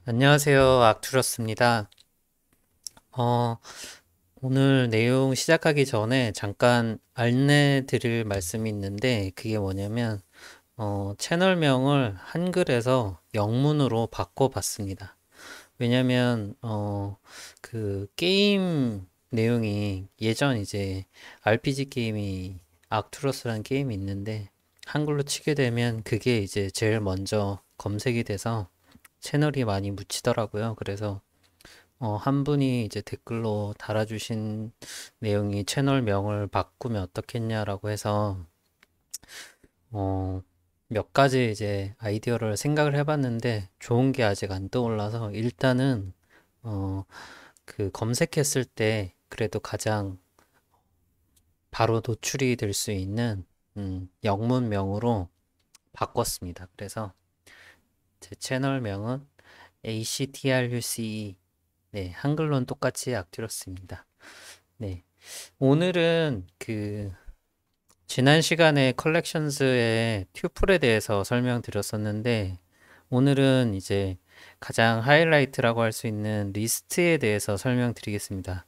안녕하세요. 악투러스입니다. 어, 오늘 내용 시작하기 전에 잠깐 안내 드릴 말씀이 있는데, 그게 뭐냐면, 채널명을 한글에서 영문으로 바꿔봤습니다. 왜냐면, 그 게임 내용이 예전 이제 RPG 게임이 악투러스라는 게임이 있는데, 한글로 치게 되면 그게 이제 제일 먼저 검색이 돼서 채널이 많이 묻히더라고요. 그래서 한 분이 이제 댓글로 달아주신 내용이 채널명을 바꾸면 어떻겠냐라고 해서 어, 몇 가지 이제 아이디어를 생각을 해봤는데 좋은 게 아직 안 떠올라서 일단은 어, 그 검색했을 때 그래도 가장 바로 노출이 될 수 있는 영문명으로 바꿨습니다. 그래서 제 채널명은 ACTRUCE, 네, 한글로는 똑같이 악튜러스입니다. 네. 오늘은 그 지난 시간에 컬렉션즈의 튜플에 대해서 설명드렸었는데 오늘은 이제 가장 하이라이트라고 할 수 있는 리스트에 대해서 설명드리겠습니다.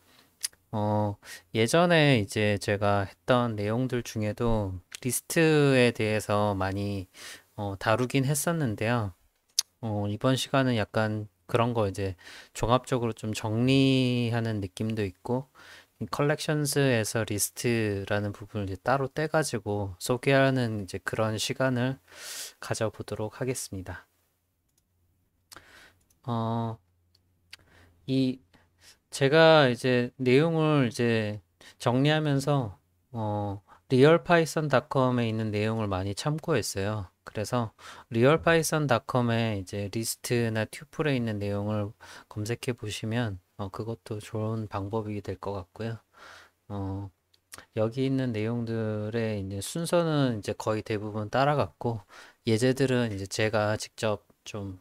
어, 예전에 이제 제가 했던 내용들 중에도 리스트에 대해서 많이 다루긴 했었는데요. 이번 시간은 약간 그런 거 이제 종합적으로 좀 정리하는 느낌도 있고 이 컬렉션즈에서 리스트라는 부분을 이제 따로 떼가지고 소개하는 이제 그런 시간을 가져보도록 하겠습니다. 어, 이 제가 이제 내용을 이제 정리하면서 realpython.com에 있는 내용을 많이 참고했어요. 그래서 realpython.com에 이제 리스트나 튜플에 있는 내용을 검색해 보시면 그것도 좋은 방법이 될 것 같고요. 어, 여기 있는 내용들의 이제 순서는 이제 거의 대부분 따라갔고 예제들은 이제 제가 직접 좀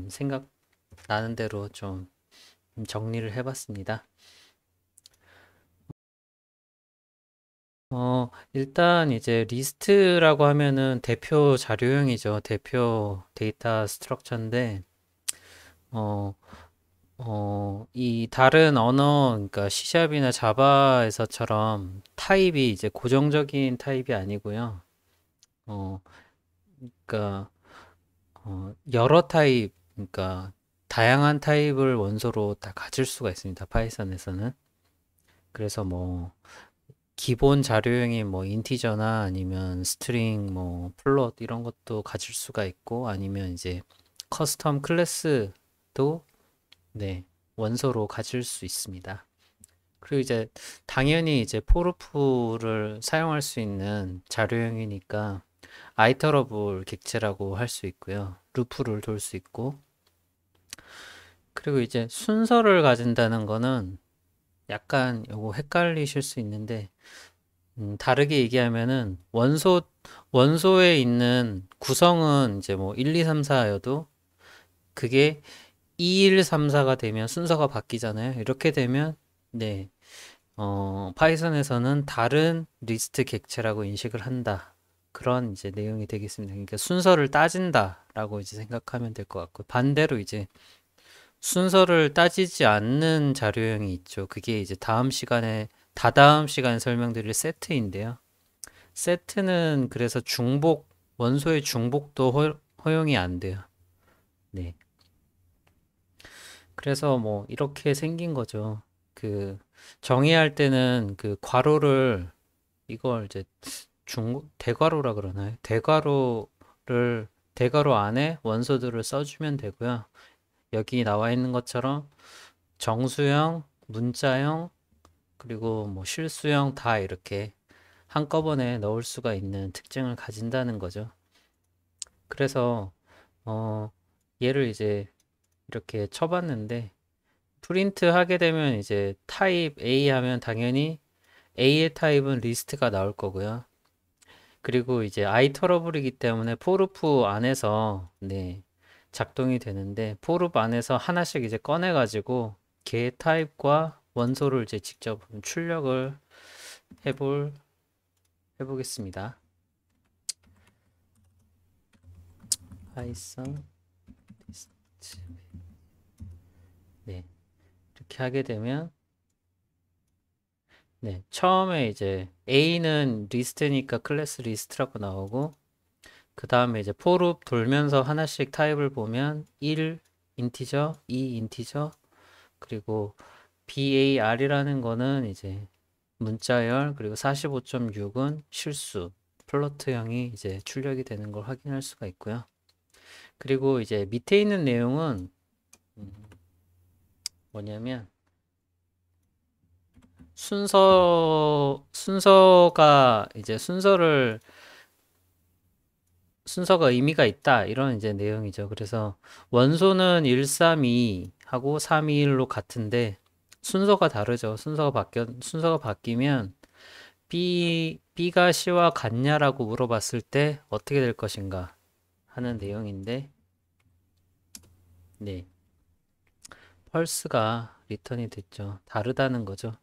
생각나는 대로 좀 정리를 해봤습니다. 일단 이제 리스트라고 하면은 대표 자료형이죠. 대표 데이터 스트럭처인데, 어, 이 다른 언어, 그러니까 C샵이나 자바에서처럼 타입이 이제 고정적인 타입이 아니고요. 어, 그러니까 여러 타입, 그러니까 다양한 타입을 원소로 다 가질 수가 있습니다. 파이썬에서는. 그래서 뭐 기본 자료형이 뭐 인티저나 아니면 스트링, 뭐 플롯 이런 것도 가질 수가 있고 아니면 이제 커스텀 클래스도 네, 원소로 가질 수 있습니다. 그리고 이제 당연히 이제 포르프를 사용할 수 있는 자료형이니까 아이터러블 객체라고 할 수 있고요. 루프를 돌 수 있고 그리고 이제 순서를 가진다는 거는 약간 요거 헷갈리실 수 있는데 다르게 얘기하면은 원소에 있는 구성은 이제 뭐 1, 2, 3, 4여도 그게 2, 1, 3, 4가 되면 순서가 바뀌잖아요. 이렇게 되면 네, 파이썬에서는 다른 리스트 객체라고 인식을 한다. 그런 이제 내용이 되겠습니다. 그러니까 순서를 따진다라고 이제 생각하면 될 것 같고 반대로 이제 순서를 따지지 않는 자료형이 있죠. 그게 이제 다다음 시간에 설명드릴 세트인데요. 세트는 그래서 원소의 중복도 허용이 안 돼요. 네. 그래서 뭐 이렇게 생긴 거죠. 그 정의할 때는 그 괄호를 이걸 이제 대괄호라 그러나요? 대괄호 안에 원소들을 써주면 되고요. 여기 나와 있는 것처럼 정수형, 문자형, 그리고 뭐 실수형 다 이렇게 한꺼번에 넣을 수가 있는 특징을 가진다는 거죠. 그래서 어, 얘를 이제 이렇게 쳐봤는데 프린트 하게 되면 이제 타입 A 하면 당연히 A의 타입은 리스트가 나올 거고요. 그리고 이제 아이터러블이기 때문에 포르프 안에서 네, 작동이 되는데 포르프 안에서 하나씩 이제 꺼내 가지고 걔 타입과 원소를 이제 직접 출력을 해볼 해보겠습니다. 파이썬 리스트. 이렇게 하게 되면 네, 처음에 이제 A는 리스트니까 클래스 리스트라고 나오고 그 다음에 이제 포룹 돌면서 하나씩 타입을 보면 1 인티저, 2 인티저, 그리고 BAR이라는 거는 이제 문자열, 그리고 45.6은 실수, 플로트형이 이제 출력이 되는 걸 확인할 수가 있고요. 그리고 이제 밑에 있는 내용은 뭐냐면 순서가 이제 순서가 의미가 있다 이런 이제 내용이죠. 그래서 원소는 132 하고 321로 같은데 순서가 다르죠. 순서가 바뀌면 B가 C와 같냐라고 물어봤을 때 어떻게 될 것인가 하는 내용인데 네. 펄스가 리턴이 됐죠. 다르다는 거죠.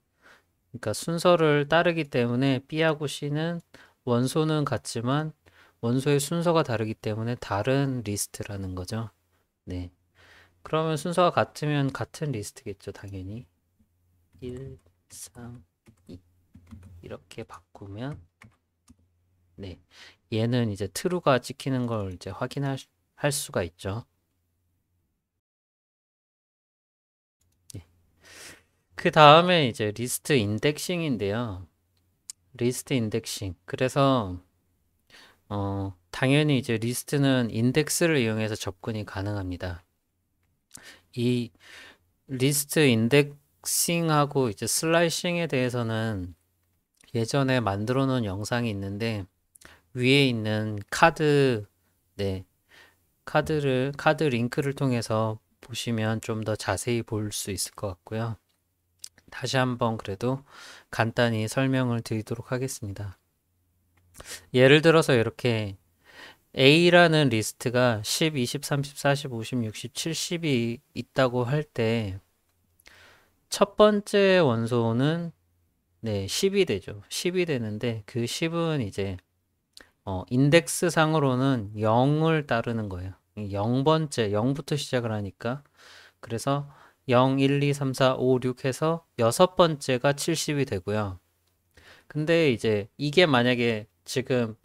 그러니까 순서를 따르기 때문에 B하고 C는 원소는 같지만 원소의 순서가 다르기 때문에 다른 리스트라는 거죠. 네. 그러면 순서가 같으면 같은 리스트겠죠, 당연히. 1, 3, 2 이렇게 바꾸면 네. 얘는 이제 true가 찍히는 걸 이제 할 수가 있죠. 네. 그 다음에 이제 리스트 인덱싱인데요. 리스트 인덱싱. 그래서 당연히 이제 리스트는 인덱스를 이용해서 접근이 가능합니다. 이 리스트 인덱싱하고 이제 슬라이싱에 대해서는 예전에 만들어 놓은 영상이 있는데 위에 있는 네, 카드 링크를 통해서 보시면 좀 더 자세히 볼 수 있을 것 같고요. 다시 한번 그래도 간단히 설명을 드리도록 하겠습니다. 예를 들어서 이렇게 A라는 리스트가 10, 20, 30, 40, 50, 60, 70이 있다고 할 때 첫 번째 원소는 네, 10이 되죠. 10이 되는데 그 10은 이제 인덱스 상으로는 0을 따르는 거예요. 0번째, 0부터 시작을 하니까 그래서 0, 1, 2, 3, 4, 5, 6 해서 여섯 번째가 70이 되고요. 근데 이제 이게 만약에 지금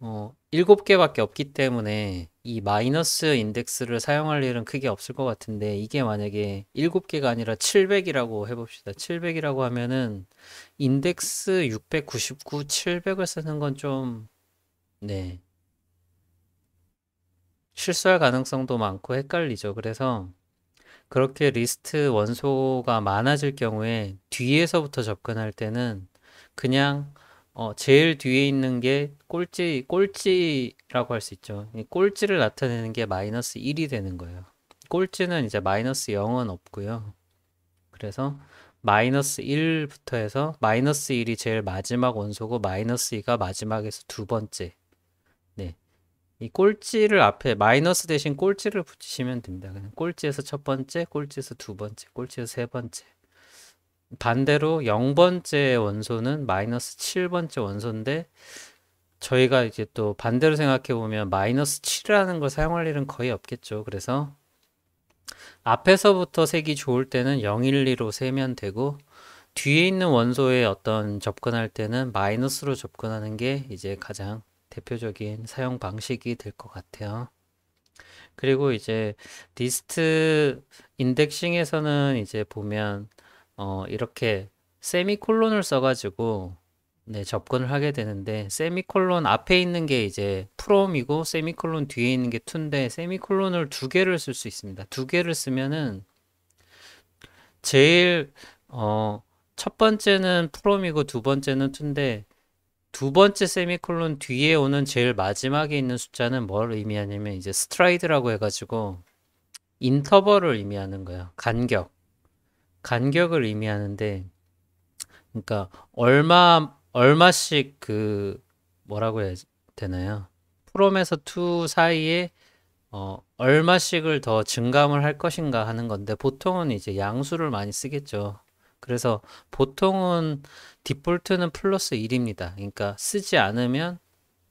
7개밖에 없기 때문에 이 마이너스 인덱스를 사용할 일은 크게 없을 것 같은데 이게 만약에 7개가 아니라 700이라고 해봅시다. 700이라고 하면은 인덱스 699, 700을 쓰는 건 좀, 네, 실수할 가능성도 많고 헷갈리죠. 그래서 그렇게 리스트 원소가 많아질 경우에 뒤에서부터 접근할 때는 그냥 제일 뒤에 있는 게 꼴찌라고 할 수 있죠. 이 꼴찌를 나타내는 게 마이너스 1이 되는 거예요. 꼴찌는 이제 마이너스 0은 없고요. 그래서 마이너스 1부터 해서 마이너스 1이 제일 마지막 원소고 마이너스 2가 마지막에서 두 번째. 네. 이 꼴찌를 앞에 마이너스 대신 꼴찌를 붙이시면 됩니다. 그냥 꼴찌에서 첫 번째, 꼴찌에서 두 번째, 꼴찌에서 세 번째. 반대로 0번째 원소는 마이너스 7번째 원소인데 저희가 이제 또 반대로 생각해 보면 마이너스 7이라는 걸 사용할 일은 거의 없겠죠. 그래서 앞에서부터 색이 좋을 때는 0, 1, 2로 세면 되고 뒤에 있는 원소에 어떤 접근할 때는 마이너스로 접근하는 게 이제 가장 대표적인 사용 방식이 될 것 같아요. 그리고 이제 리스트 인덱싱에서는 이제 보면 이렇게 세미콜론을 써가지고 네, 접근을 하게 되는데 세미콜론 앞에 있는 게 이제 프롬이고 세미콜론 뒤에 있는 게 투인데 세미콜론을 두 개를 쓸 수 있습니다. 두 개를 쓰면은 제일 첫 번째는 프롬이고 두 번째는 투인데 두 번째 세미콜론 뒤에 오는 제일 마지막에 있는 숫자는 뭘 의미하냐면 이제 스트라이드라고 해가지고 인터벌을 의미하는 거예요. 간격을 의미하는데 그러니까 얼마씩 그 뭐라고 해야 되나요? 프롬에서 투 사이에 얼마씩을 더 증감을 할 것인가 하는 건데 보통은 이제 양수를 많이 쓰겠죠. 그래서 보통은 디폴트는 플러스 1입니다. 그러니까 쓰지 않으면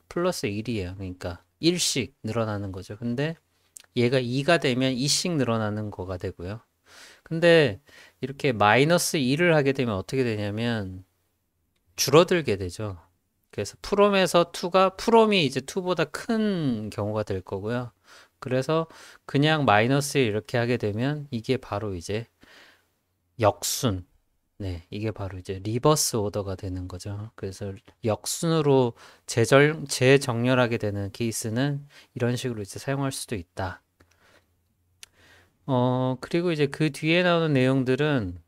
플러스 1이에요. 그러니까 1씩 늘어나는 거죠. 근데 얘가 2가 되면 2씩 늘어나는 거가 되고요. 근데 이렇게 마이너스 2를 하게 되면 어떻게 되냐면 줄어들게 되죠. 그래서 프롬에서 2가 프롬이 이제 2보다 큰 경우가 될 거고요. 그래서 그냥 마이너스 이렇게 하게 되면 이게 바로 이제 역순. 네, 이게 바로 이제 리버스 오더가 되는 거죠. 그래서 역순으로 재정렬하게 되는 케이스는 이런 식으로 이제 사용할 수도 있다. 그리고 이제 그 뒤에 나오는 내용들은,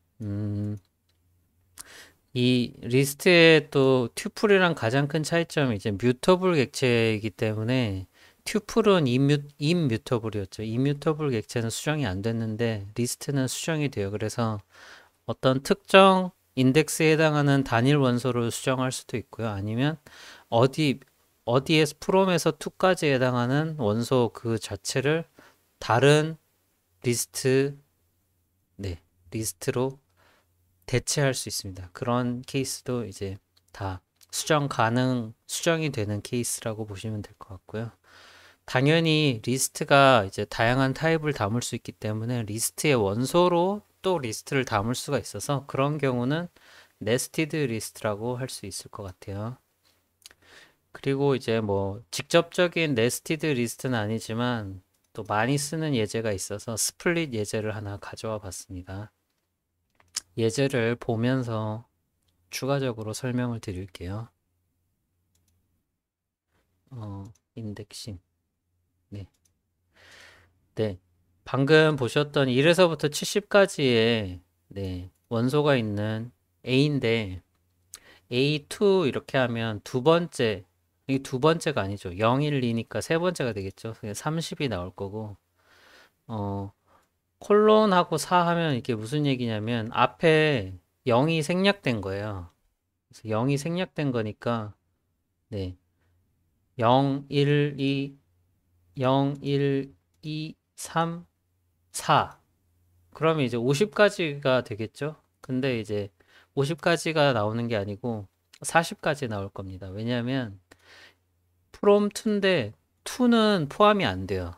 이 리스트의 또 튜플이랑 가장 큰 차이점이 이제 뮤터블 객체이기 때문에 튜플은 임뮤터블이었죠. 임뮤터블 객체는 수정이 안 됐는데 리스트는 수정이 돼요. 그래서 어떤 특정 인덱스에 해당하는 단일 원소를 수정할 수도 있고요. 아니면 어디 어디에서 프롬에서 to까지 해당하는 원소 그 자체를 다른 리스트 네, 리스트로 대체할 수 있습니다. 그런 케이스도 이제 다 수정이 되는 케이스라고 보시면 될 것 같고요. 당연히 리스트가 이제 다양한 타입을 담을 수 있기 때문에 리스트의 원소로 또 리스트를 담을 수가 있어서 그런 경우는 네스티드 리스트라고 할 수 있을 것 같아요. 그리고 이제 뭐 직접적인 네스티드 리스트는 아니지만 또 많이 쓰는 예제가 있어서 스플릿 예제를 하나 가져와 봤습니다. 예제를 보면서 추가적으로 설명을 드릴게요. 인덱싱. 네. 네. 방금 보셨던 1에서부터 70까지의 네, 원소가 있는 A인데 A2 이렇게 하면 두 번째 이 두 번째가 아니죠. 0, 1, 2니까 세 번째가 되겠죠. 30이 나올 거고 어, 콜론하고 4 하면 이게 무슨 얘기냐면 앞에 0이 생략된 거예요. 그래서 0이 생략된 거니까 네. 0, 1, 2, 0, 1, 2, 3, 4. 그러면 이제 50까지가 되겠죠? 근데 이제 50까지가 나오는 게 아니고 40까지 나올 겁니다. 왜냐하면 from 2인데 2는 포함이 안 돼요.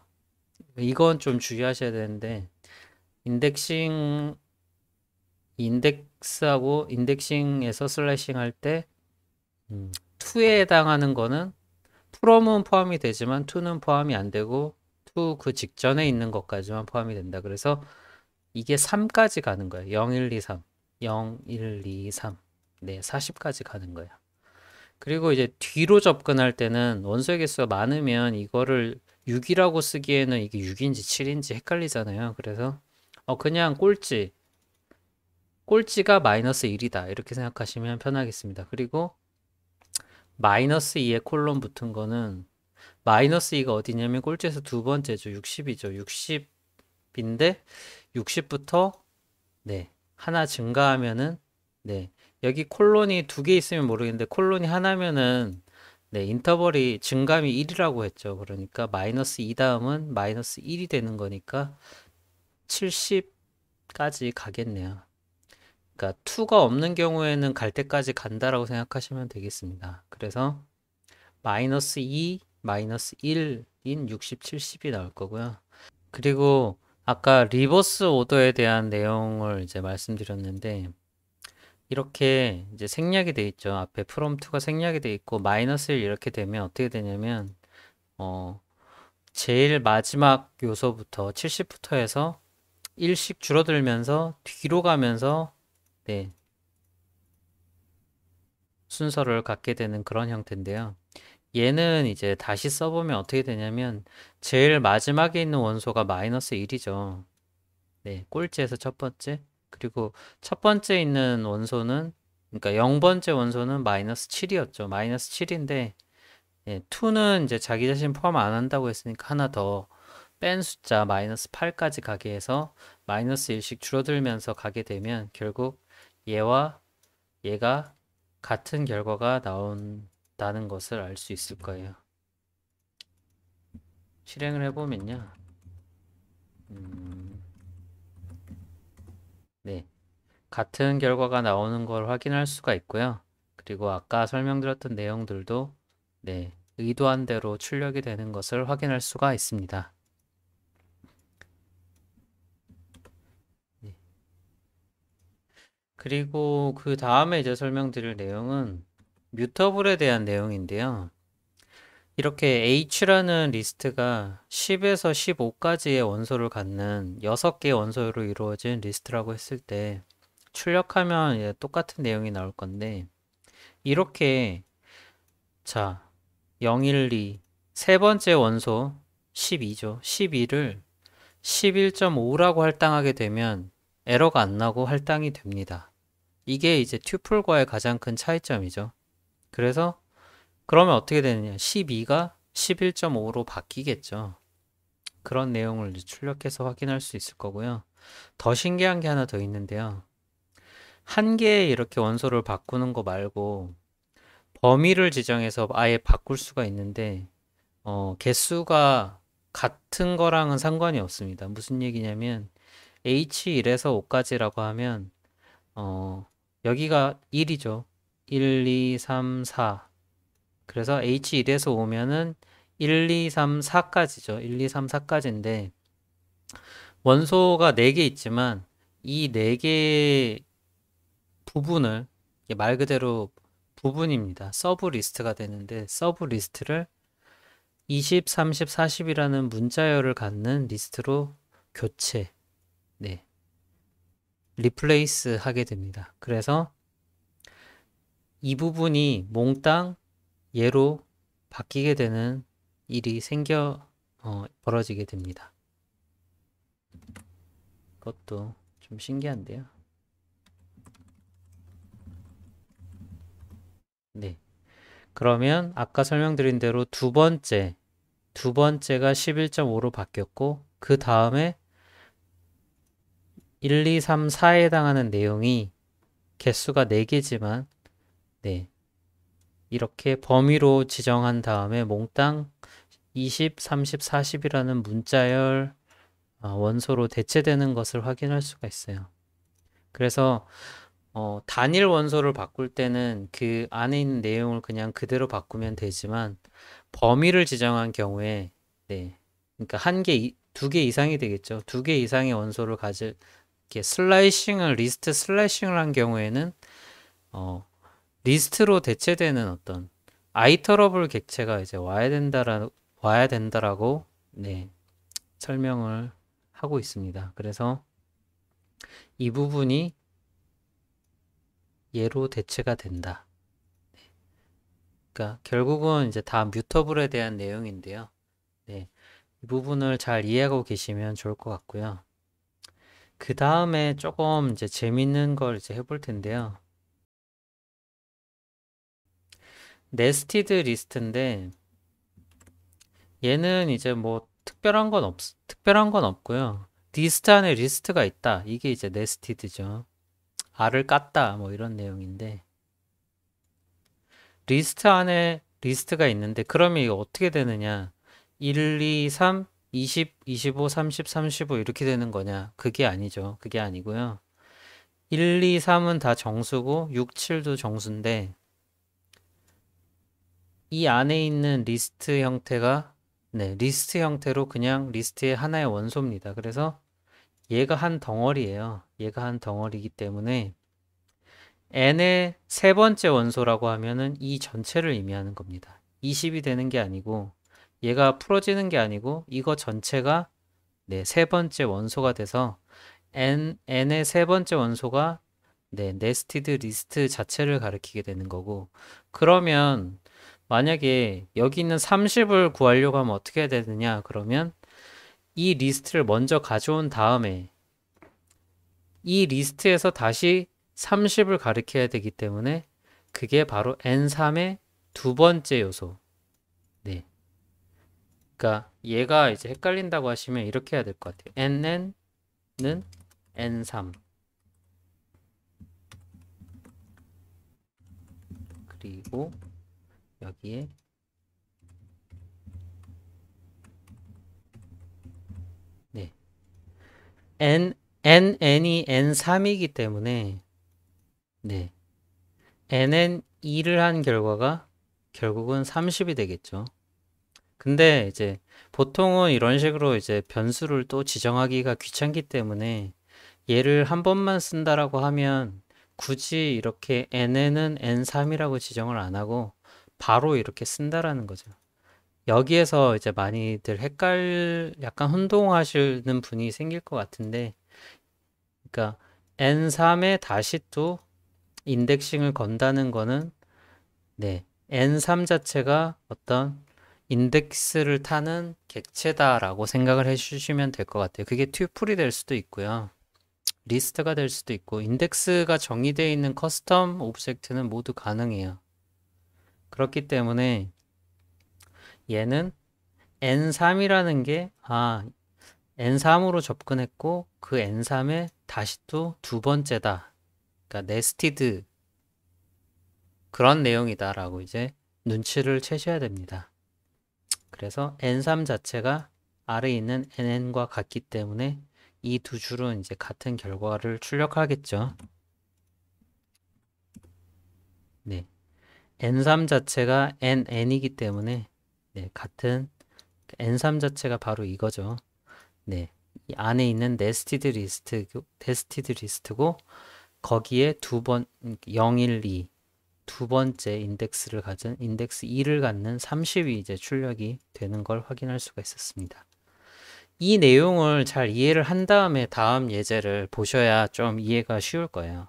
이건 좀 주의하셔야 되는데 인덱스하고 인덱싱에서 슬래싱 할 때 2에 해당하는 거는 from은 포함이 되지만 2는 포함이 안 되고 2 그 직전에 있는 것까지만 포함이 된다. 그래서 이게 3까지 가는 거예요. 0, 1, 2, 3. 0, 1, 2, 3. 네, 40까지 가는 거예요. 그리고 이제 뒤로 접근할 때는 원소의 개수가 많으면 이거를 6이라고 쓰기에는 이게 6인지 7인지 헷갈리잖아요. 그래서 그냥 꼴찌가 마이너스 1이다. 이렇게 생각하시면 편하겠습니다. 그리고 마이너스 2에 콜론 붙은 거는 마이너스 2가 어디냐면 꼴찌에서 두 번째죠. 60이죠. 60인데 60부터 네, 하나 증가하면은 네, 여기 콜론이 두 개 있으면 모르겠는데 콜론이 하나면은 네, 인터벌이 증감이 1이라고 했죠. 그러니까 마이너스 2 다음은 마이너스 1이 되는 거니까 70까지 가겠네요. 그러니까 2가 없는 경우에는 갈 때까지 간다라고 생각하시면 되겠습니다. 그래서 마이너스 2, 마이너스 1인 60, 70이 나올 거고요. 그리고 아까 리버스 오더에 대한 내용을 이제 말씀드렸는데 이렇게 이제 생략이 돼 있죠. 앞에 from 2가 생략이 돼 있고 마이너스 1 이렇게 되면 어떻게 되냐면 어 제일 마지막 요소부터 70부터 해서 1씩 줄어들면서 뒤로 가면서 네, 순서를 갖게 되는 그런 형태인데요. 얘는 이제 다시 써보면 어떻게 되냐면 제일 마지막에 있는 원소가 마이너스 1이죠. 네, 꼴찌에서 첫 번째. 그리고 첫 번째 있는 원소는 그러니까 0번째 원소는 마이너스 7이었죠. 마이너스 7인데 예, 2는 이제 자기 자신 포함 안 한다고 했으니까 하나 더 뺀 숫자 마이너스 8까지 가게 해서 마이너스 1씩 줄어들면서 가게 되면 결국 얘와 얘가 같은 결과가 나온다는 것을 알 수 있을 거예요. 실행을 해보면요. 네. 같은 결과가 나오는 걸 확인할 수가 있고요. 그리고 아까 설명드렸던 내용들도 네, 의도한 대로 출력이 되는 것을 확인할 수가 있습니다. 그리고 그 다음에 이제 설명드릴 내용은 뮤터블에 대한 내용인데요. 이렇게 H라는 리스트가 10에서 15까지의 원소를 갖는 6개의 원소로 이루어진 리스트라고 했을 때 출력하면 이제 똑같은 내용이 나올 건데, 이렇게 자 0, 1, 2 세 번째 원소 12죠. 12를 11.5라고 할당하게 되면 에러가 안 나고 할당이 됩니다. 이게 이제 튜플과의 가장 큰 차이점이죠. 그래서 그러면 어떻게 되느냐? 12가 11.5로 바뀌겠죠. 그런 내용을 이제 출력해서 확인할 수 있을 거고요. 더 신기한 게 하나 더 있는데요. 한 개의 이렇게 원소를 바꾸는 거 말고 범위를 지정해서 아예 바꿀 수가 있는데, 개수가 같은 거랑은 상관이 없습니다. 무슨 얘기냐면 H1에서 5까지라고 하면 여기가 1이죠. 1, 2, 3, 4. 그래서 H1에서 오면은 1, 2, 3, 4까지죠. 1, 2, 3, 4까지인데 원소가 4개 있지만 이 4개 부분을 말 그대로 부분입니다. 서브 리스트가 되는데 서브 리스트를 20, 30, 40이라는 문자열을 갖는 리스트로 교체, 네, 리플레이스 하게 됩니다. 그래서 이 부분이 몽땅 얘로 바뀌게 되는 일이 벌어지게 됩니다. 그것도 좀 신기한데요. 네. 그러면 아까 설명드린 대로 두 번째가 11.5로 바뀌었고, 그 다음에 1, 2, 3, 4에 해당하는 내용이 개수가 4개지만, 네. 이렇게 범위로 지정한 다음에 몽땅 20, 30, 40이라는 문자열 원소로 대체되는 것을 확인할 수가 있어요. 그래서 단일 원소를 바꿀 때는 그 안에 있는 내용을 그냥 그대로 바꾸면 되지만 범위를 지정한 경우에, 네, 그러니까 두 개 이상이 되겠죠. 두 개 이상의 원소를 이렇게 리스트 슬래싱을 한 경우에는 리스트로 대체되는 어떤 아이터러블 객체가 이제 와야 된다라고, 네, 설명을 하고 있습니다. 그래서 이 부분이 얘로 대체가 된다. 그러니까 결국은 이제 다 뮤터블에 대한 내용인데요. 네, 이 부분을 잘 이해하고 계시면 좋을 것 같고요. 그 다음에 조금 이제 재밌는 걸 이제 해볼 텐데요. 네스티드 리스트인데 얘는 이제 뭐 특별한 건 없고요. 리스트 안에 리스트가 있다. 이게 이제 네스티드죠. 알을 깠다. 뭐 이런 내용인데 리스트 안에 리스트가 있는데 그러면 이거 어떻게 되느냐? 1, 2, 3, 20, 25, 30, 35 이렇게 되는 거냐? 그게 아니죠. 그게 아니고요. 1, 2, 3은 다 정수고 6, 7도 정수인데 이 안에 있는 리스트 형태가, 네, 리스트 형태로 그냥 리스트의 하나의 원소입니다. 그래서 얘가 한 덩어리예요. 얘가 한 덩어리이기 때문에 n의 세 번째 원소라고 하면은 이 전체를 의미하는 겁니다. 20이 되는 게 아니고 얘가 풀어지는 게 아니고 이거 전체가, 네, 세 번째 원소가 돼서 n의 세 번째 원소가, 네, 네스티드 리스트 자체를 가리키게 되는 거고, 그러면 만약에 여기 있는 30을 구하려고 하면 어떻게 해야 되느냐? 그러면 이 리스트를 먼저 가져온 다음에 이 리스트에서 다시 30을 가리켜야 되기 때문에 그게 바로 N3의 두 번째 요소. 네. 그러니까 얘가 이제 헷갈린다고 하시면 이렇게 해야 될 것 같아요. NN는 N3. 그리고 여기에 네. NN이 N3이기 때문에, 네. N은 2를 한 결과가 결국은 30이 되겠죠. 근데 이제 보통은 이런 식으로 이제 변수를 또 지정하기가 귀찮기 때문에 얘를 한 번만 쓴다라고 하면 굳이 이렇게 n에는 n3이라고 지정을 안 하고 바로 이렇게 쓴다라는 거죠. 여기에서 이제 많이들 약간 혼동하시는 분이 생길 것 같은데, 그러니까 n3에 다시 또 인덱싱을 건다는 거는, 네, n3 자체가 어떤 인덱스를 타는 객체다라고 생각을 해주시면 될 것 같아요. 그게 튜플이 될 수도 있고요. 리스트가 될 수도 있고, 인덱스가 정의되어 있는 커스텀 오브젝트는 모두 가능해요. 그렇기 때문에 얘는 n3이라는 게, n3으로 접근했고, 그 n3에 다시 또 두 번째다. 그러니까 네스티드 그런 내용이다라고 이제 눈치를 채셔야 됩니다. 그래서 n3 자체가 아래에 있는 nn과 같기 때문에 이 두 줄은 이제 같은 결과를 출력하겠죠. 네. n3 자체가 nn이기 때문에 네, 같은 n3 자체가 바로 이거죠. 네. 이 안에 있는 네스티드 리스트고 거기에 012 두 번째 인덱스를 가진 인덱스 2를 갖는 30이 이제 출력이 되는 걸 확인할 수가 있었습니다. 이 내용을 잘 이해를 한 다음에 다음 예제를 보셔야 좀 이해가 쉬울 거예요.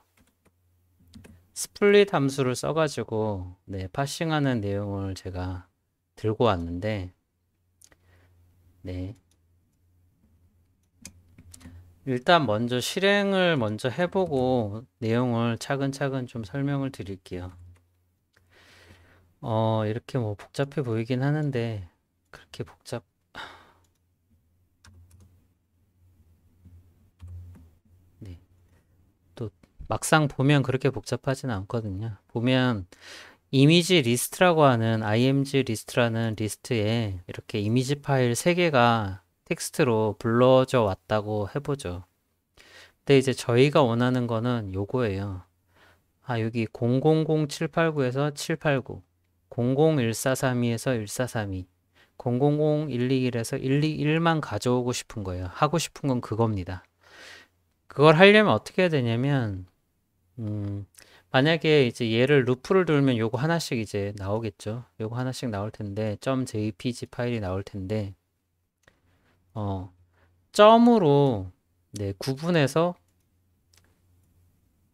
스플릿 함수를 써가지고 네, 파싱하는 내용을 제가 들고 왔는데 네, 일단 먼저 실행을 먼저 해보고 내용을 차근차근 좀 설명을 드릴게요. 이렇게 뭐 복잡해 보이긴 하는데 그렇게 네. 또 막상 보면 그렇게 복잡하진 않거든요. 보면 이미지 리스트라고 하는 img 리스트라는 리스트에 이렇게 이미지 파일 3개가 텍스트로 불러져 왔다고 해보죠. 근데 이제 저희가 원하는 거는 요거예요. 여기 000789에서 789, 001432에서 1432, 000121에서 121만 가져오고 싶은 거예요. 하고 싶은 건 그겁니다. 그걸 하려면 어떻게 해야 되냐면, 만약에 이제 얘를 루프를 돌면 요거 하나씩 이제 나오겠죠. 요거 하나씩 나올 텐데, .jpg 파일이 나올 텐데, 어, 점으로, 네, 구분해서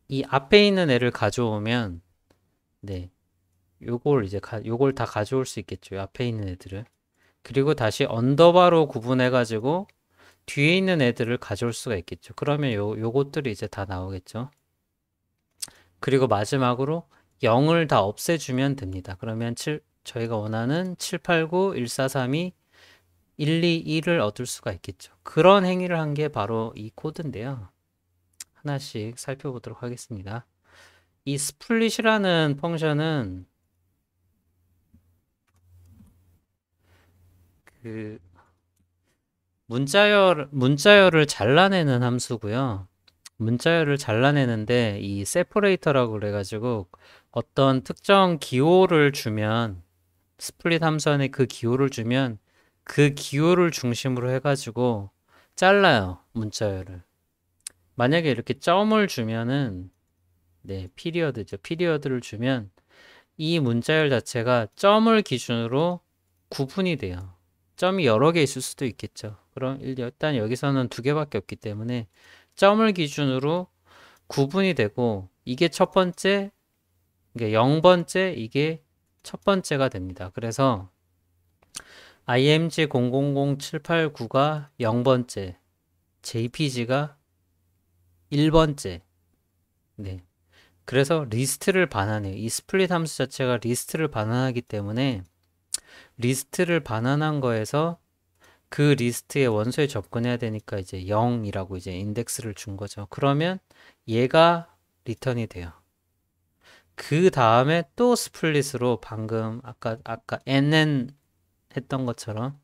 이 앞에 있는 애를 가져오면, 네, 요걸 다 가져올 수 있겠죠. 앞에 있는 애들을. 그리고 다시 언더바로 구분해가지고 뒤에 있는 애들을 가져올 수가 있겠죠. 그러면 요것들이 이제 다 나오겠죠. 그리고 마지막으로 0을 다 없애주면 됩니다. 그러면 저희가 원하는 789, 1432, 121을 얻을 수가 있겠죠. 그런 행위를 한 게 바로 이 코드인데요. 하나씩 살펴보도록 하겠습니다. 이 스플릿이라는 펑션은 그 문자열을 잘라내는 함수고요. 문자열을 잘라내는데 이 세퍼레이터라고 그래가지고 어떤 특정 기호를 주면 스플릿 함수 안에 그 기호를 주면 그 기호를 중심으로 해가지고 잘라요. 문자열을. 만약에 이렇게 점을 주면은 네, 피리어드죠. 피리어드를 주면 이 문자열 자체가 점을 기준으로 구분이 돼요. 점이 여러 개 있을 수도 있겠죠. 그럼 일단 여기서는 두 개밖에 없기 때문에 점을 기준으로 구분이 되고 이게 첫 번째, 이게 0번째, 이게 첫 번째가 됩니다. 그래서 img 000789가 0번째, jpg가 1번째. 네. 그래서 리스트를 반환해요. 이 스플릿 함수 자체가 리스트를 반환하기 때문에 리스트를 반환한 거에서 그 리스트의 원소에 접근해야 되니까 이제 0이라고 이제 인덱스를 준 거죠. 그러면 얘가 리턴이 돼요. 그 다음에 또 스플릿으로 방금 아까 nn 했던 것처럼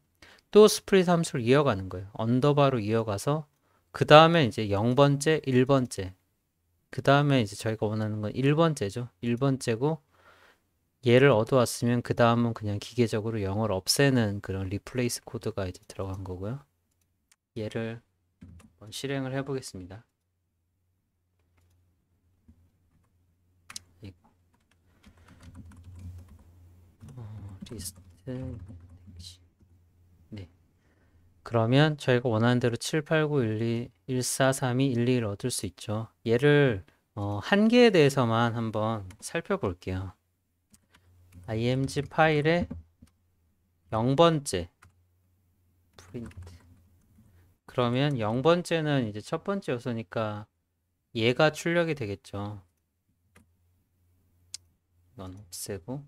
또 스플릿 함수를 이어가는 거예요. 언더바로 이어가서 그 다음에 이제 0번째, 1번째 그 다음에 이제 저희가 원하는 건 1번째죠. 1번째고 얘를 얻어왔으면 그 다음은 그냥 기계적으로 0을 없애는 그런 리플레이스 코드가 이제 들어간 거고요. 얘를 한번 실행을 해보겠습니다. 리스트 네. 그러면 저희가 원하는 대로 7, 8, 9, 1, 2, 1, 4, 3, 2, 1, 2를 얻을 수 있죠. 얘를 한 개에 대해서만 한번 살펴볼게요. img 파일의 0번째 프린트. 그러면 0번째는 이제 첫 번째 요소니까 얘가 출력이 되겠죠. 이건 없애고.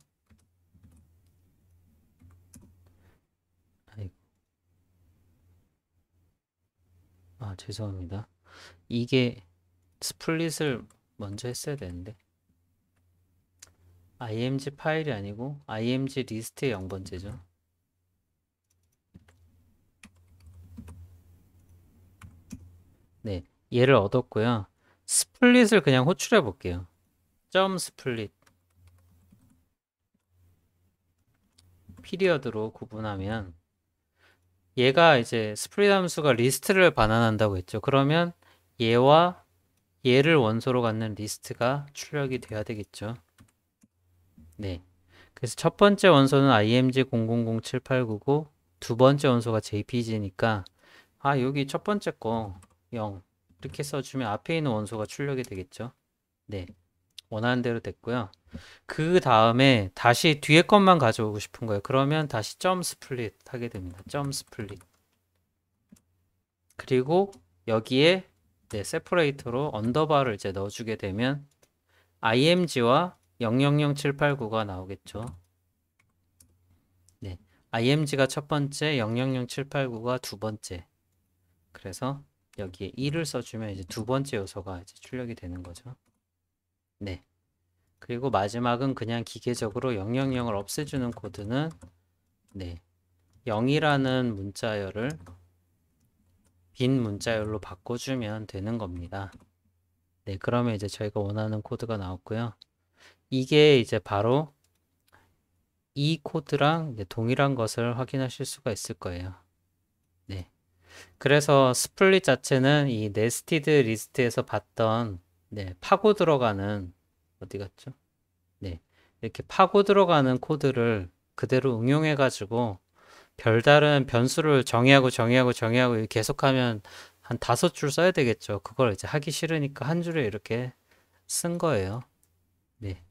아이고. 아, 죄송합니다. 이게 스플릿을 먼저 했어야 되는데. img 파일이 아니고 img 리스트의 0번째죠. 네, 얘를 얻었고요. 스플릿을 그냥 호출해 볼게요. 점 스플릿 피리어드로 구분하면 얘가 이제 스플릿 함수가 리스트를 반환한다고 했죠. 그러면 얘와 얘를 원소로 갖는 리스트가 출력이 돼야 되겠죠. 네. 그래서 첫 번째 원소는 img 0007899, 두 번째 원소가 jpg니까 아, 여기 첫 번째 거 0 이렇게 써주면 앞에 있는 원소가 출력이 되겠죠. 네. 원하는 대로 됐고요. 그 다음에 다시 뒤에 것만 가져오고 싶은 거예요. 그러면 다시 점 스플릿 하게 됩니다. 점 스플릿. 그리고 여기에 네, 세퍼레이터로 언더바를 이제 넣어주게 되면 img와 000789가 나오겠죠. 네, img가 첫 번째, 000789가 두 번째. 그래서 여기에 1을 써주면 이제 두 번째 요소가 이제 출력이 되는 거죠. 네. 그리고 마지막은 그냥 기계적으로 000을 없애주는 코드는 네, 0이라는 문자열을 빈 문자열로 바꿔주면 되는 겁니다. 네, 그러면 이제 저희가 원하는 코드가 나왔고요. 이게 이제 바로 이 코드랑 이제 동일한 것을 확인하실 수가 있을 거예요. 네. 그래서 스플릿 자체는 이 네스티드 리스트에서 봤던 네, 파고 들어가는 어디 갔죠? 네. 이렇게 파고 들어가는 코드를 그대로 응용해 가지고 별다른 변수를 정의하고 계속하면 한 5줄 써야 되겠죠. 그걸 이제 하기 싫으니까 한 줄에 이렇게 쓴 거예요. 네.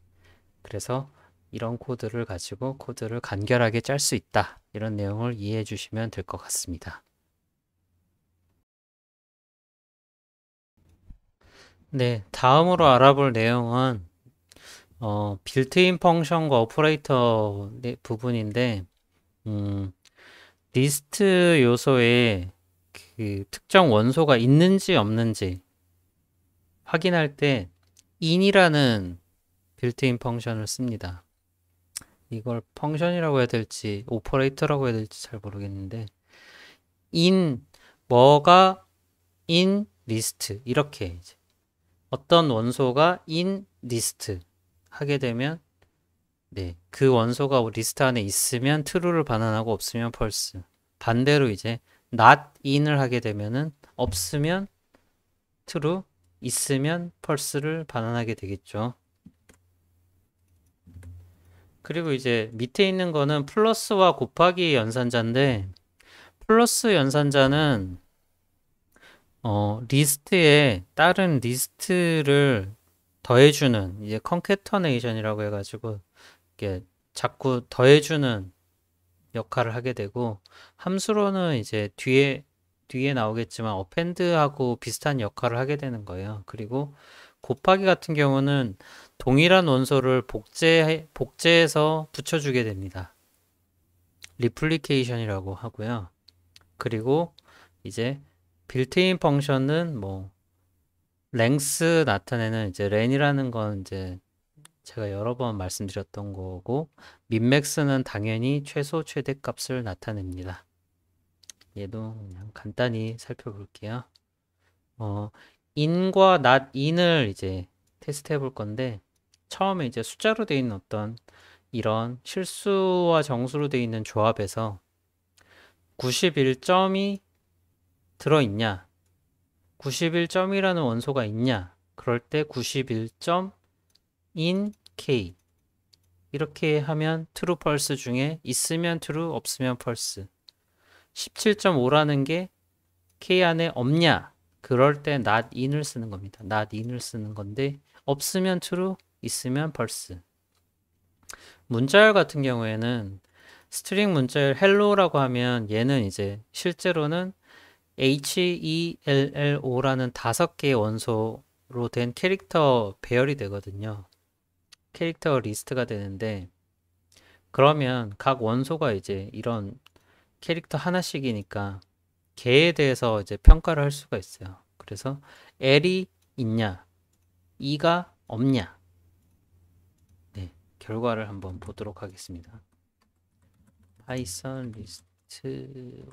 그래서 이런 코드를 가지고 코드를 간결하게 짤 수 있다. 이런 내용을 이해해 주시면 될 것 같습니다. 네. 다음으로 알아볼 내용은 빌트인 펑션과 오퍼레이터 부분인데 리스트 요소에 그 특정 원소가 있는지 없는지 확인할 때 in이라는 빌트인 펑션을 씁니다. 이걸 펑션이라고 해야 될지 오퍼레이터라고 해야 될지 잘 모르겠는데 in 뭐가 in 리스트 이렇게 이제 어떤 원소가 in 리스트 하게 되면 네, 그 원소가 리스트 안에 있으면 true를 반환하고 없으면 false. 반대로 이제 not in을 하게 되면은 없으면 true, 있으면 false를 반환하게 되겠죠. 그리고 이제 밑에 있는 거는 플러스와 곱하기 연산자인데 플러스 연산자는 리스트에 다른 리스트를 더해주는 이제 컨캐터네이션이라고 해가지고 이게 자꾸 더해주는 역할을 하게 되고 함수로는 이제 뒤에 나오겠지만 어펜드하고 비슷한 역할을 하게 되는 거예요. 그리고 곱하기 같은 경우는 동일한 원소를 복제해서 붙여주게 됩니다. 리플리케이션이라고 하고요. 그리고 이제 빌트인 펑션은 뭐 랭스 나타내는 이제 렌이라는 건 이제 제가 여러 번 말씀드렸던 거고 민맥스는 당연히 최소 최대 값을 나타냅니다. 얘도 그냥 간단히 살펴볼게요. in과 not in을 이제 테스트 해볼 건데 처음에 이제 숫자로 되어 있는 어떤 이런 실수와 정수로 되어 있는 조합에서 91점이 들어있냐 91점이라는 원소가 있냐 그럴 때 91점 in k 이렇게 하면 true, false 중에 있으면 true, 없으면 false. 17.5라는 게 K 안에 없냐? 그럴 때 not in을 쓰는 겁니다. not in을 쓰는 건데 없으면 true, 있으면 false. 문자열 같은 경우에는 스트링 문자열 hello라고 하면 얘는 이제 실제로는 HELLO라는 5개의 원소로 된 캐릭터 배열이 되거든요. 캐릭터 리스트가 되는데 그러면 각 원소가 이제 이런 캐릭터 하나씩이니까 걔에 대해서 이제 평가를 할 수가 있어요. 그래서 L이 있냐, E가 없냐. 네, 결과를 한번 보도록 하겠습니다. 파이썬 리스트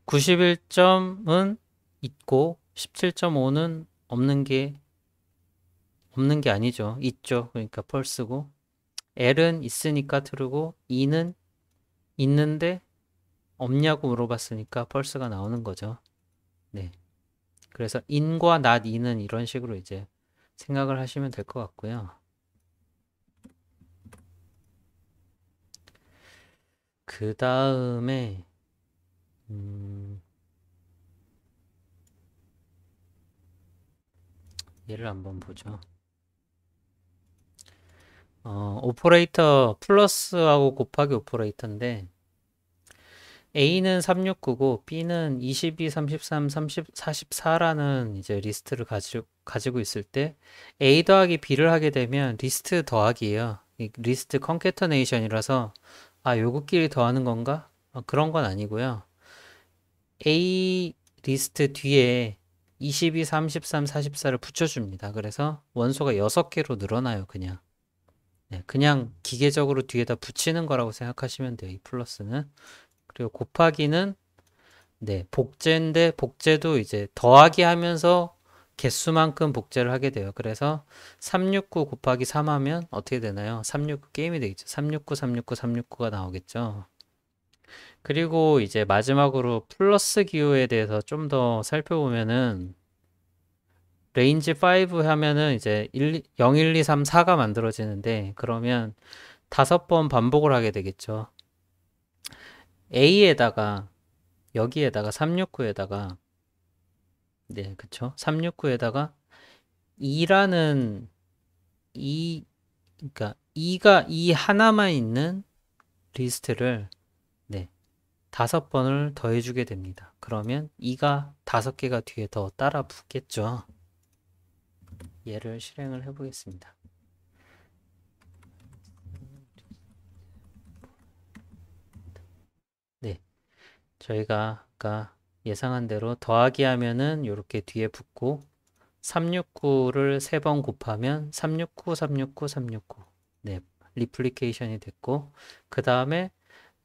91점은 있고 17.5는 없는 게 아니죠. 있죠. 그러니까 false고 L은 있으니까 true고 E는 있는데 없냐고 물어봤으니까 false가 나오는 거죠. 네. 그래서 in과 not in은 이런 식으로 이제 생각을 하시면 될 것 같고요. 그 다음에 얘를 한번 보죠. 오퍼레이터 플러스하고 곱하기 오퍼레이터인데 A는 369고 B는 22, 33, 30, 44라는 이제 리스트를 가지고 있을 때 A 더하기 B를 하게 되면 리스트 더하기예요. 리스트 컨캐터네이션이라서 요거끼리 더하는 건가? 그런 건 아니고요. A 리스트 뒤에 22, 33, 44를 붙여줍니다. 그래서 원소가 6개로 늘어나요, 그냥. 네, 그냥 기계적으로 뒤에다 붙이는 거라고 생각하시면 돼요, 이 플러스는. 그리고 곱하기는 네, 복제인데 복제도 이제 더하기 하면서 개수만큼 복제를 하게 돼요. 그래서 369 곱하기 3 하면 어떻게 되나요? 369 게임이 되겠죠. 369, 369, 369가 나오겠죠. 그리고 이제 마지막으로 플러스 기호에 대해서 좀 더 살펴보면은 레인지 5 하면은 이제 0, 1, 2, 3, 4가 만들어지는데 그러면 5번 반복을 하게 되겠죠. A에다가 여기에다가 369에다가 네, 그쵸? 369에다가 2라는 그러니까 2가 2 하나만 있는 리스트를 네, 5번을 더해주게 됩니다. 그러면 2가 5개가 뒤에 더 따라 붙겠죠. 얘를 실행을 해보겠습니다. 네, 저희가 아까 예상한 대로 더하기 하면은 이렇게 뒤에 붙고 369를 3번 곱하면 369, 369, 369 네, 리플리케이션이 됐고 그 다음에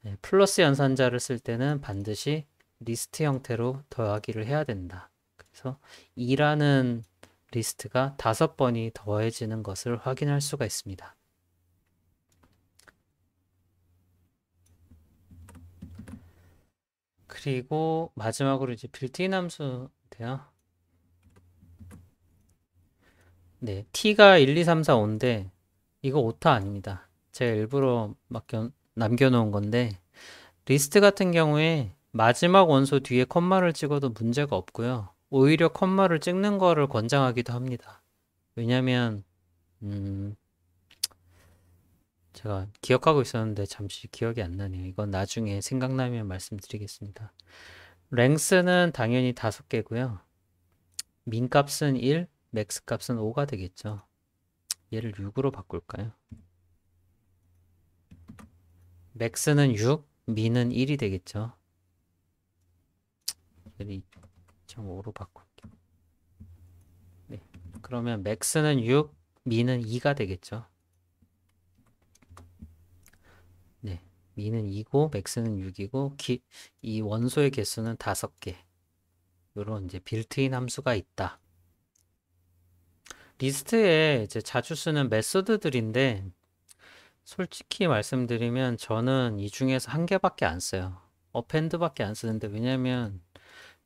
네, 플러스 연산자를 쓸 때는 반드시 리스트 형태로 더하기를 해야 된다. 그래서 2라는 리스트가 5번이 더해지는 것을 확인할 수가 있습니다. 그리고 마지막으로 이제 빌트인 함수인데요. 네, t가 1, 2, 3, 4, 5인데 이거 오타 아닙니다. 제가 일부러 남겨놓은 건데 리스트 같은 경우에 마지막 원소 뒤에 컴마를 찍어도 문제가 없고요. 오히려 컴마를 찍는 거를 권장하기도 합니다. 왜냐면 제가 기억하고 있었는데 잠시 기억이 안 나네요. 이건 나중에 생각나면 말씀드리겠습니다. 랭스는 당연히 5개고요. 민 값은 1, 맥스 값은 5가 되겠죠. 얘를 6으로 바꿀까요? 맥스는 6, 민은 1이 되겠죠. 얘를 2.5로 바꿀게요. 네. 그러면 맥스는 6, 민은 2가 되겠죠. 네. 민은 2고 맥스는 6이고 이 원소의 개수는 5개. 요런 이제 빌트인 함수가 있다. 리스트에 이제 자주 쓰는 메소드들인데 솔직히 말씀드리면 저는 이 중에서 한 개밖에 안 써요. 어펜드밖에 안 쓰는데 왜냐면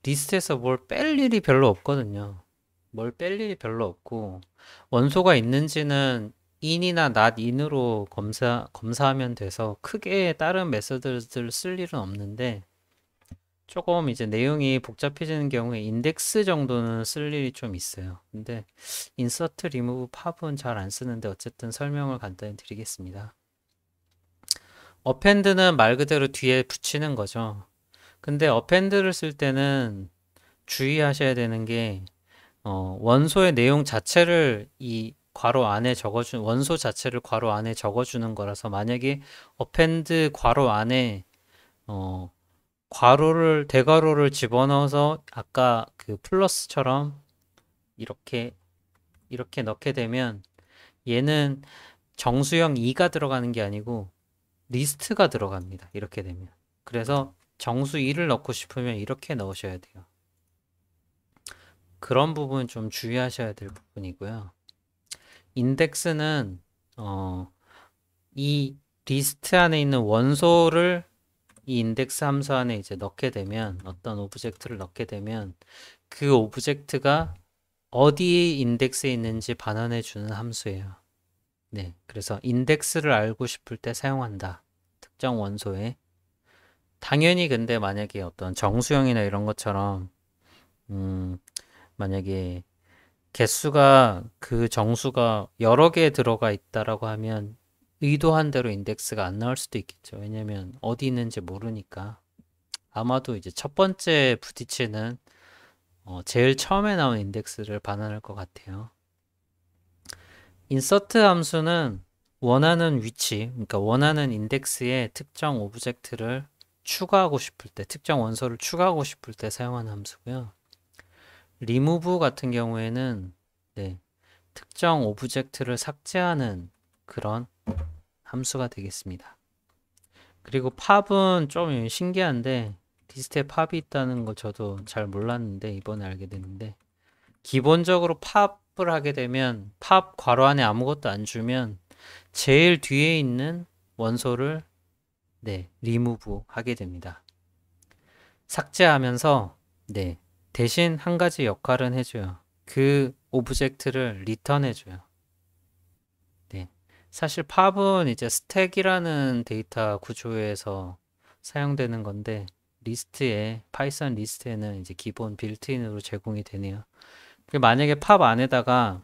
리스트에서 뭘 뺄 일이 별로 없거든요. 뭘 뺄 일이 별로 없고, 원소가 있는지는 in이나 not in으로 검사하면 돼서 크게 다른 메서드를 쓸 일은 없는데, 조금 이제 내용이 복잡해지는 경우에 인덱스 정도는 쓸 일이 좀 있어요. 근데 insert, remove, pop은 잘 안 쓰는데 어쨌든 설명을 간단히 드리겠습니다. append는 말 그대로 뒤에 붙이는 거죠. 근데 append를 쓸 때는 주의하셔야 되는 게 원소의 내용 자체를 이 괄호 안에 적어준 원소 자체를 괄호 안에 적어주는 거라서 만약에 append 괄호 안에 어, 괄호를 대괄호를 집어넣어서 아까 그 플러스처럼 이렇게 이렇게 넣게 되면 얘는 정수형 2가 들어가는 게 아니고 리스트가 들어갑니다. 이렇게 되면. 그래서 정수 2를 넣고 싶으면 이렇게 넣으셔야 돼요. 그런 부분 좀 주의하셔야 될 부분이고요. 인덱스는 이 리스트 안에 있는 원소를 이 인덱스 함수 안에 이제 넣게 되면 어떤 오브젝트를 넣게 되면 그 오브젝트가 어디 인덱스에 있는지 반환해 주는 함수예요. 네, 그래서 인덱스를 알고 싶을 때 사용한다. 특정 원소에. 당연히 근데 만약에 어떤 정수형이나 이런 것처럼 만약에 개수가 그 정수가 여러 개 들어가 있다라고 하면 의도한 대로 인덱스가 안 나올 수도 있겠죠. 왜냐면 어디 있는지 모르니까. 아마도 이제 첫 번째 부딪히는 제일 처음에 나온 인덱스를 반환할 것 같아요. insert 함수는 원하는 위치, 그러니까 원하는 인덱스에 특정 오브젝트를 추가하고 싶을 때, 특정 원소를 추가하고 싶을 때 사용하는 함수고요. remove 같은 경우에는 네, 특정 오브젝트를 삭제하는 그런 함수가 되겠습니다. 그리고 팝은 좀 신기한데 리스트에 팝이 있다는 거 저도 잘 몰랐는데 이번에 알게 됐는데 기본적으로 팝을 하게 되면 팝 괄호 안에 아무것도 안 주면 제일 뒤에 있는 원소를 네, remove 하게 됩니다. 삭제하면서 네, 대신 한 가지 역할은 해줘요. 그 오브젝트를 리턴 해줘요. 네. 사실 팝은 이제 스택이라는 데이터 구조에서 사용되는 건데 리스트에 파이썬 리스트에는 이제 기본 빌트인으로 제공이 되네요. 만약에 팝 안에다가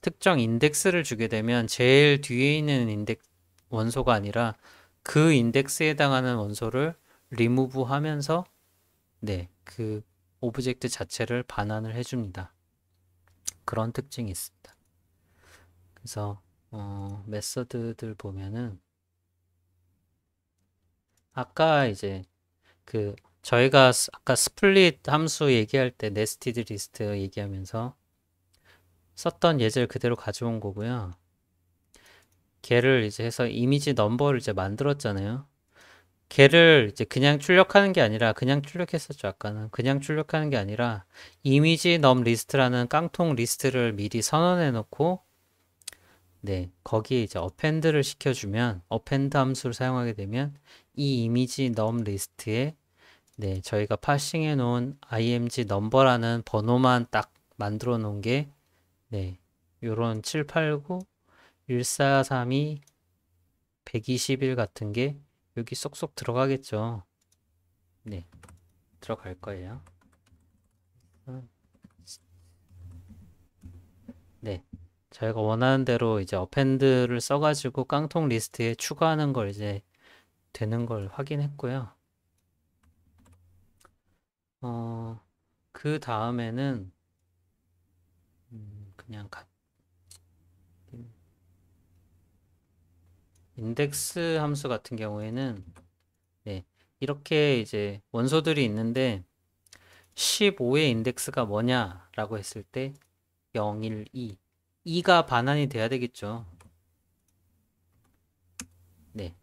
특정 인덱스를 주게 되면 제일 뒤에 있는 인덱 원소가 아니라 그 인덱스에 해당하는 원소를 리무브 하면서 네, 그 오브젝트 자체를 반환을 해줍니다. 그런 특징이 있습니다. 그래서 메서드들 보면은 아까 이제 그 저희가 아까 스플릿 함수 얘기할 때 네스티드 리스트 얘기하면서 썼던 예제를 그대로 가져온 거고요. 걔를 이제 해서 이미지 넘버를 이제 만들었잖아요. 걔를 이제 그냥 출력하는 게 아니라 그냥 출력했었죠. 아까는 그냥 출력하는 게 아니라 이미지 넘 리스트라는 깡통 리스트를 미리 선언해 놓고 네, 거기에 이제 append를 시켜주면 append 함수를 사용하게 되면 이 이미지 넘 리스트에 네, 저희가 파싱해 놓은 img 넘버라는 번호만 딱 만들어 놓은 게 네, 요런 789, 1432, 121 같은 게 여기 쏙쏙 들어가겠죠. 네, 들어갈 거예요. 네, 저희가 원하는 대로 이제 append를 써가지고 깡통 리스트에 추가하는 걸 이제 되는 걸 확인했고요. 어, 그 다음에는 그냥 인덱스 함수 같은 경우에는 네, 이렇게 이제 원소들이 있는데 15의 인덱스가 뭐냐라고 했을 때 0, 1, 2. 2가 반환이 돼야 되겠죠. 네.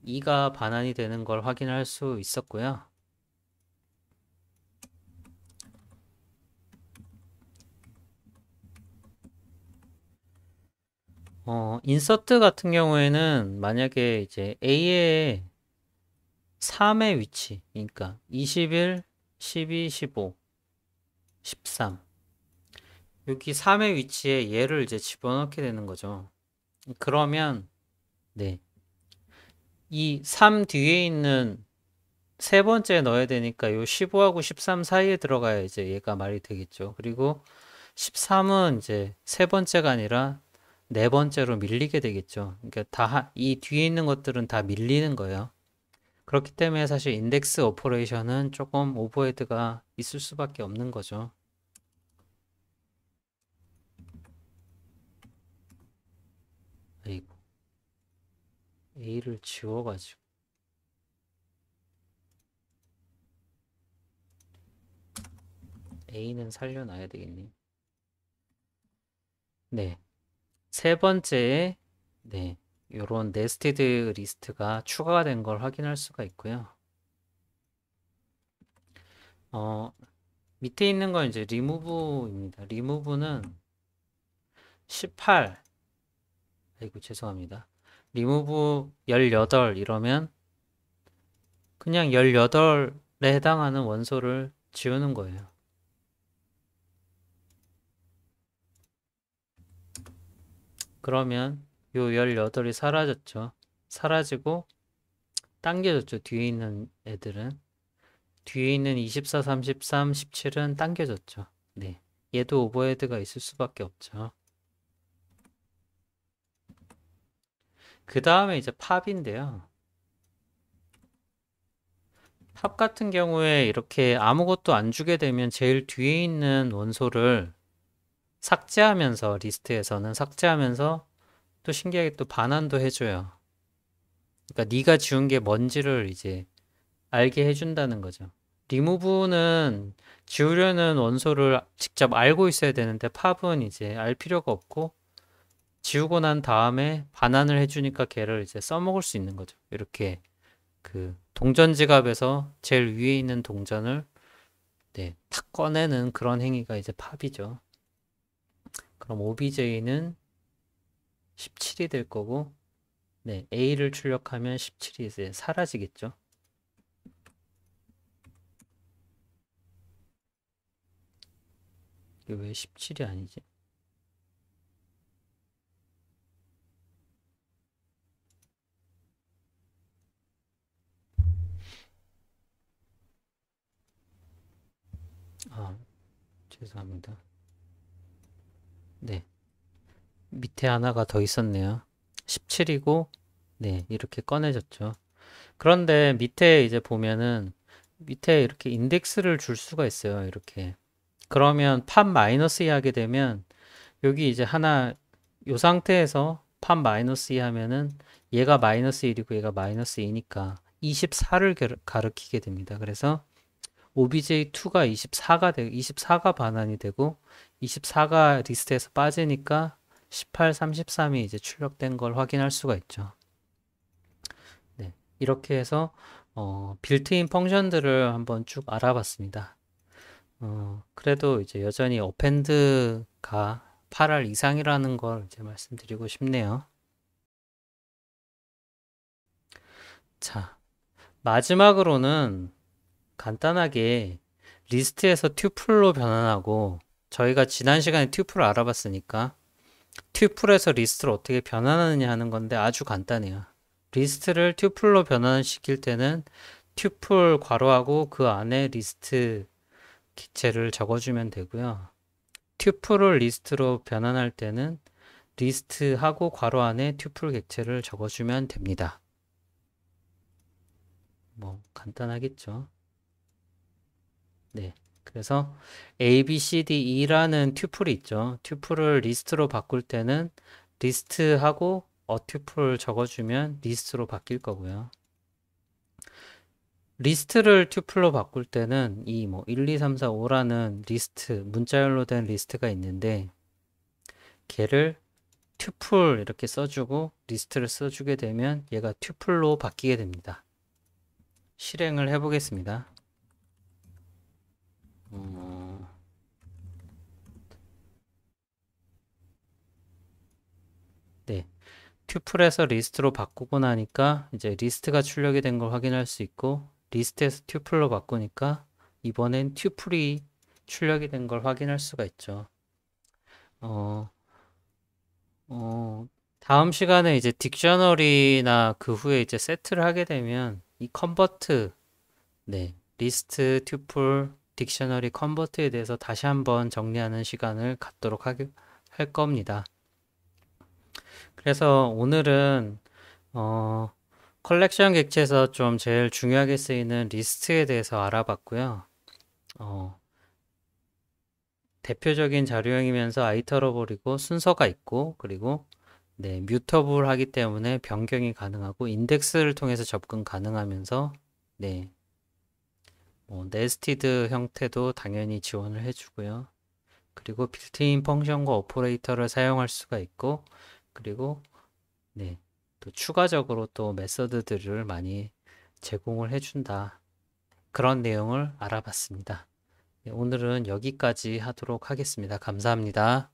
2가 반환이 되는 걸 확인할 수 있었고요. 인서트 같은 경우에는 만약에 이제 A의 3의 위치, 그러니까 21, 12, 15 13. 여기 3의 위치에 얘를 이제 집어넣게 되는 거죠. 그러면 네. 이 3 뒤에 있는 세 번째 넣어야 되니까 요 15하고 13 사이에 들어가야 이제 얘가 말이 되겠죠. 그리고 13은 이제 세 번째가 아니라 네 번째로 밀리게 되겠죠. 그러니까 이 뒤에 있는 것들은 다 밀리는 거예요. 그렇기 때문에 사실 인덱스 오퍼레이션은 조금 오버헤드가 있을 수밖에 없는 거죠. 아이고, A를 지워가지고. A는 살려놔야 되겠네요. 네. 세 번째에, 네. 요런 네스티드 리스트가 추가가 된 걸 확인할 수가 있고요. 밑에 있는 건 이제 리무브입니다. 리무브는 18, 아이고, 죄송합니다. 리무브 18 이러면 그냥 18에 해당하는 원소를 지우는 거예요. 그러면 요 18이 사라졌죠. 사라지고 당겨졌죠. 뒤에 있는 애들은. 뒤에 있는 24, 33, 17은 당겨졌죠. 네. 얘도 오버헤드가 있을 수밖에 없죠. 그 다음에 이제 팝인데요. 팝 같은 경우에 이렇게 아무것도 안 주게 되면 제일 뒤에 있는 원소를 삭제하면서 리스트에서는 삭제하면서 또 신기하게 또 반환도 해줘요. 그러니까 네가 지운 게 뭔지를 이제 알게 해준다는 거죠. 리무브는 지우려는 원소를 직접 알고 있어야 되는데 팝은 이제 알 필요가 없고 지우고 난 다음에 반환을 해주니까 걔를 이제 써먹을 수 있는 거죠. 이렇게 그 동전 지갑에서 제일 위에 있는 동전을 네, 탁 꺼내는 그런 행위가 이제 팝이죠. 그럼 OBJ는 17이 될 거고 네, A를 출력하면 17이 이제 사라지겠죠. 이게 왜 17이 아니지? 아, 죄송합니다. 네, 밑에 하나가 더 있었네요. 17이고 네, 이렇게 꺼내졌죠. 그런데 밑에 이제 보면은 밑에 이렇게 인덱스를 줄 수가 있어요. 이렇게. 그러면 팝 마이너스 2 하게 되면 여기 이제 하나 요 상태에서 팝 마이너스 2 하면은 얘가 마이너스 1이고 얘가 마이너스 2니까 24를 가리키게 됩니다. 그래서 obj2가 24가 반환이 되고 24가 리스트에서 빠지니까 18, 33이 이제 출력된 걸 확인할 수가 있죠. 네, 이렇게 해서 빌트인 펑션들을 한번 쭉 알아봤습니다. 그래도 이제 여전히 어펜드가 8할 이상이라는 걸 이제 말씀드리고 싶네요. 자, 마지막으로는 간단하게 리스트에서 튜플로 변환하고 저희가 지난 시간에 튜플을 알아봤으니까 튜플에서 리스트를 어떻게 변환하느냐 하는 건데 아주 간단해요. 리스트를 튜플로 변환시킬 때는 튜플 괄호하고 그 안에 리스트 객체를 적어주면 되고요. 튜플을 리스트로 변환할 때는 리스트하고 괄호 안에 튜플 객체를 적어주면 됩니다. 뭐 간단하겠죠. 네. 그래서 A, B, C, D, E라는 튜플이 있죠. 튜플을 리스트로 바꿀 때는 리스트하고 튜플 적어주면 리스트로 바뀔 거고요. 리스트를 튜플로 바꿀 때는 이 뭐 1, 2, 3, 4, 5라는 리스트, 문자열로 된 리스트가 있는데 걔를 튜플 이렇게 써주고 리스트를 써주게 되면 얘가 튜플로 바뀌게 됩니다. 실행을 해보겠습니다. 네. 튜플에서 리스트로 바꾸고 나니까 이제 리스트가 출력이 된 걸 확인할 수 있고 리스트에서 튜플로 바꾸니까 이번엔 튜플이 출력이 된 걸 확인할 수가 있죠. 어, 다음 시간에 이제 딕셔너리나 그 후에 이제 세트를 하게 되면 이 컨버트, 네, 리스트, 튜플, 딕셔너리 컨버트에 대해서 다시 한번 정리하는 시간을 갖도록 할 겁니다. 그래서 오늘은 어, 컬렉션 객체에서 좀 제일 중요하게 쓰이는 리스트에 대해서 알아봤고요. 어, 대표적인 자료형이면서 아이터러블이고 순서가 있고 그리고 네, 뮤터블 하기 때문에 변경이 가능하고 인덱스를 통해서 접근 가능하면서 네, 네스티드 형태도 당연히 지원을 해주고요. 그리고 빌트인 펑션과 오퍼레이터를 사용할 수가 있고 그리고 네, 또 추가적으로 또 메서드들을 많이 제공을 해준다. 그런 내용을 알아봤습니다. 네, 오늘은 여기까지 하도록 하겠습니다. 감사합니다.